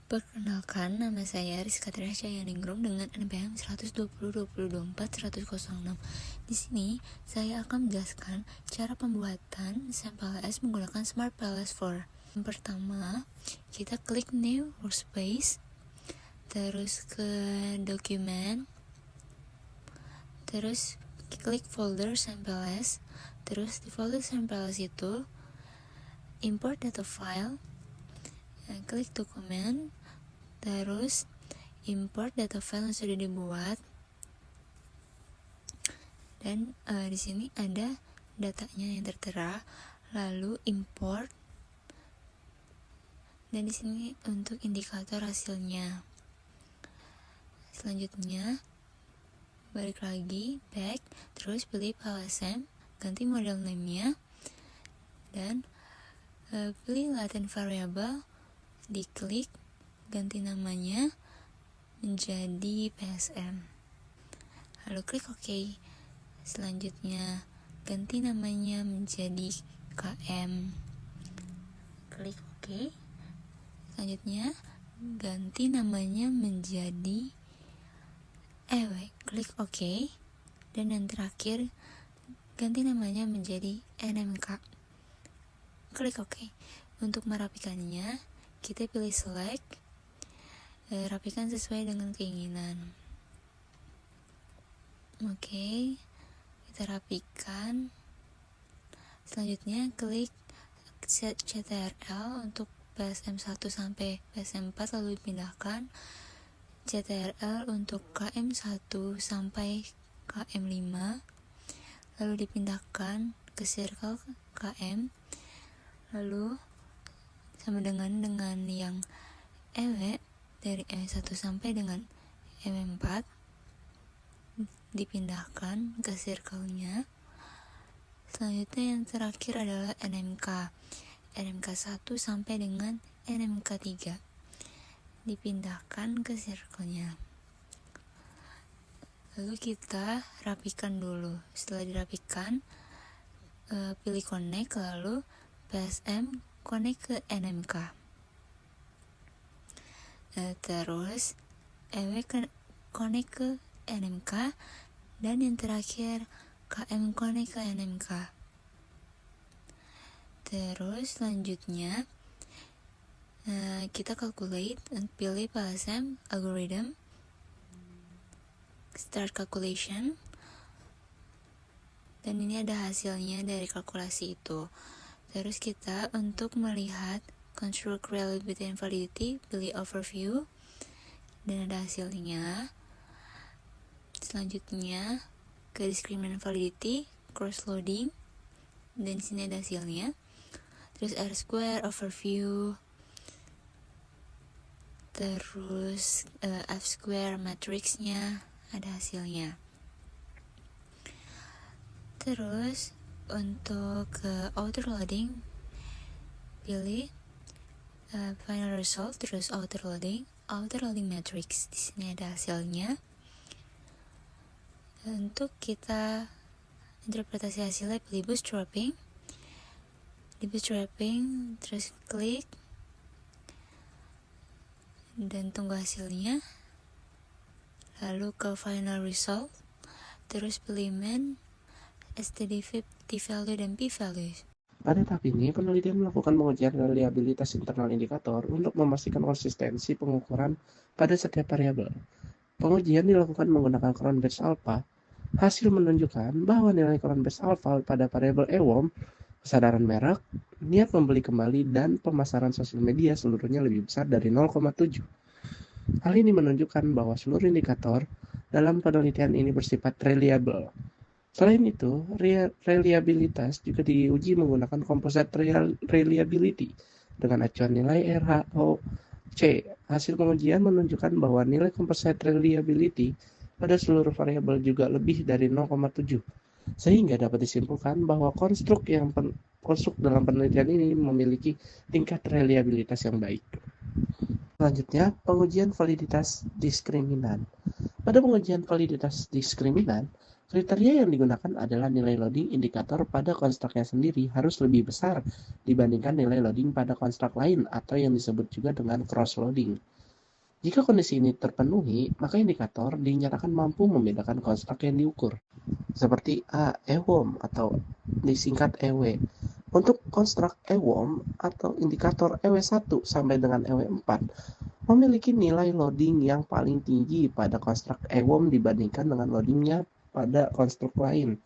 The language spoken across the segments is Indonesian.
Perkenalkan, nama saya Rizka Triasya Yaningrum dengan NPM 120.2024.106. Di sini, saya akan menjelaskan cara pembuatan sampel LS menggunakan Smart PLS4. Yang pertama, kita klik New Workspace, terus ke Dokumen, terus klik folder sampel LS, terus di folder sampel LS itu import data file, klik dokumen, terus import data file yang sudah dibuat, dan di sini ada datanya yang tertera, lalu import, dan di sini untuk indikator hasilnya. Selanjutnya balik lagi, back, terus pilih PLSM, ganti model name-nya, dan pilih latent variable, diklik, ganti namanya menjadi PSM, lalu klik OK. Selanjutnya ganti namanya menjadi KM, klik OK. Selanjutnya ganti namanya menjadi klik OK. Dan yang terakhir ganti namanya menjadi NMK, klik OK. Untuk merapikannya kita pilih select, rapikan sesuai dengan keinginan. Oke, kita rapikan. Selanjutnya klik set CTRL untuk PSM1 sampai PSM4, lalu dipindahkan. CTRL untuk KM1 sampai KM5, lalu dipindahkan ke circle KM, lalu sama dengan yang EW dari EW1 sampai dengan EW4 dipindahkan ke circle-nya. Selanjutnya yang terakhir adalah NMK 1 sampai dengan NMK 3 dipindahkan ke circle-nya. Lalu kita rapikan dulu. Setelah dirapikan, pilih connect, lalu PSM connect ke NMK, terus EW connect ke NMK, dan yang terakhir KM connect ke NMK. Terus selanjutnya kita calculate, pilih PLSM algorithm, start calculation, dan ini ada hasilnya dari kalkulasi itu. Terus kita untuk melihat construct reliability and validity, pilih overview, dan ada hasilnya. Selanjutnya ke discriminant validity, cross loading, dan di sini ada hasilnya. Terus R square, overview, terus F square matrixnya ada hasilnya. Terus untuk outer loading, pilih final result, terus outer loading matrix. Di sini ada hasilnya. Untuk kita interpretasi hasilnya, pilih bootstrapping. Di bootstrapping, terus klik dan tunggu hasilnya. Lalu ke final result, terus pilih main, stdv, t-value, dan p-value. Pada tahap ini, penelitian melakukan pengujian reliabilitas internal indikator untuk memastikan konsistensi pengukuran pada setiap variabel. Pengujian dilakukan menggunakan Cron-Based Alpha. Hasil menunjukkan bahwa nilai Cron-Based Alpha pada variabel EWOM, kesadaran merek, niat membeli kembali, dan pemasaran sosial media seluruhnya lebih besar dari 0,7. Hal ini menunjukkan bahwa seluruh indikator dalam penelitian ini bersifat reliable. Selain itu, reliabilitas juga diuji menggunakan composite reliability dengan acuan nilai RHOC. Hasil pengujian menunjukkan bahwa nilai composite reliability pada seluruh variabel juga lebih dari 0,7, sehingga dapat disimpulkan bahwa konstruk dalam penelitian ini memiliki tingkat reliabilitas yang baik. Selanjutnya, pengujian validitas diskriminan. Pada pengujian validitas diskriminan, kriteria yang digunakan adalah nilai loading indikator pada konstruknya sendiri harus lebih besar dibandingkan nilai loading pada konstruk lain atau yang disebut juga dengan cross loading. Jika kondisi ini terpenuhi, maka indikator dinyatakan mampu membedakan konstruk yang diukur, seperti A. EWOM atau disingkat EW. Untuk konstruk EWOM atau indikator EW1 sampai dengan EW4 memiliki nilai loading yang paling tinggi pada konstruk EWOM dibandingkan dengan loadingnya pada konstruk lain.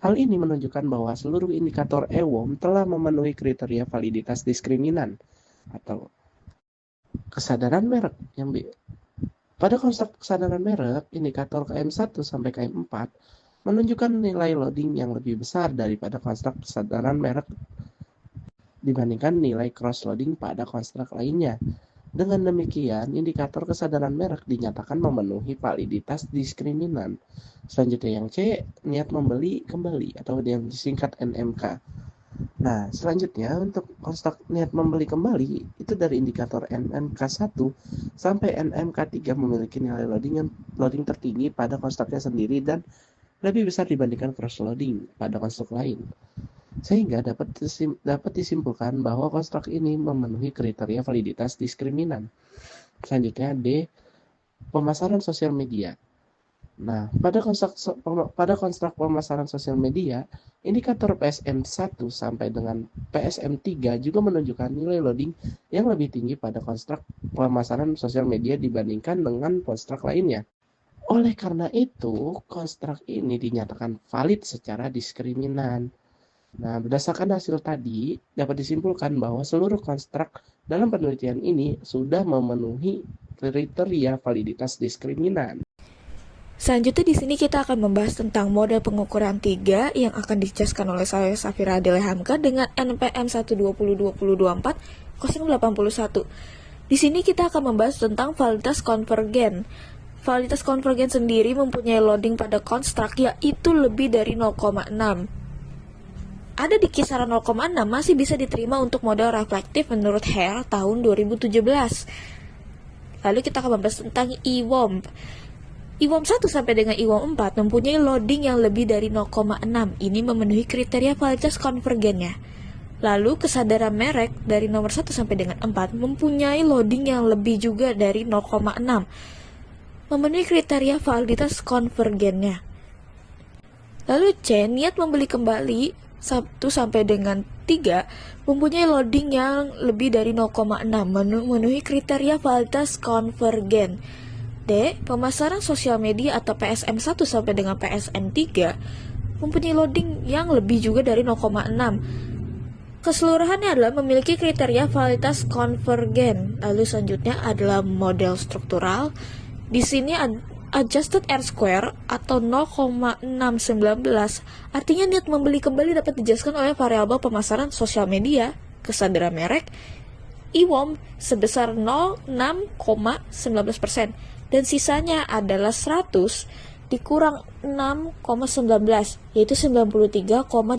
Hal ini menunjukkan bahwa seluruh indikator EWOM telah memenuhi kriteria validitas diskriminan atau kesadaran merek yang pada konstruk kesadaran merek, indikator KM1 sampai KM4 menunjukkan nilai loading yang lebih besar daripada konstruk kesadaran merek dibandingkan nilai cross-loading pada konstruk lainnya. Dengan demikian, indikator kesadaran merek dinyatakan memenuhi validitas diskriminan. Selanjutnya yang C, niat membeli kembali atau yang disingkat NMK. Nah, selanjutnya untuk konstruk niat membeli kembali itu dari indikator NMK1 sampai NMK3 memiliki nilai loading tertinggi pada konstruknya sendiri dan lebih besar dibandingkan cross loading pada konstruk lain. Sehingga dapat disimpulkan bahwa konstruk ini memenuhi kriteria validitas diskriminan. Selanjutnya D, pemasaran sosial media. Nah, pada konstruk pemasaran sosial media, indikator PSM1 sampai dengan PSM3 juga menunjukkan nilai loading yang lebih tinggi pada konstruk pemasaran sosial media dibandingkan dengan konstruk lainnya. Oleh karena itu, konstruk ini dinyatakan valid secara diskriminan. Nah, berdasarkan hasil tadi, dapat disimpulkan bahwa seluruh konstruk dalam penelitian ini sudah memenuhi kriteria validitas diskriminan. Selanjutnya di sini kita akan membahas tentang model pengukuran 3 yang akan dijelaskan oleh saya Safira Adele Hamka dengan NPM 1202024-081. Di sini kita akan membahas tentang validitas konvergen. Validitas konvergen sendiri mempunyai loading pada konstruk yaitu lebih dari 0,6. Ada di kisaran 0,6 masih bisa diterima untuk model reflektif menurut Hare tahun 2017. Lalu kita akan membahas tentang EWOM. EWOM 1 sampai dengan EWOM 4 mempunyai loading yang lebih dari 0,6. Ini memenuhi kriteria validitas konvergennya. Lalu kesadaran merek dari nomor 1 sampai dengan 4 mempunyai loading yang lebih juga dari 0,6. Memenuhi kriteria validitas konvergennya. Lalu C, niat membeli kembali 1 sampai dengan 3 mempunyai loading yang lebih dari 0,6. Memenuhi kriteria validitas konvergen. D, pemasaran sosial media atau PSM 1 sampai dengan PSM 3 mempunyai loading yang lebih juga dari 0,6. Keseluruhannya adalah memiliki kriteria validitas konvergen. Lalu selanjutnya adalah model struktural. Di sini adjusted R-square atau 0,619 artinya niat membeli kembali dapat dijelaskan oleh variabel pemasaran sosial media, kesadaran merek, EWOM sebesar 0,6,19%. Dan sisanya adalah 100 dikurang 6,19 yaitu 93,8%.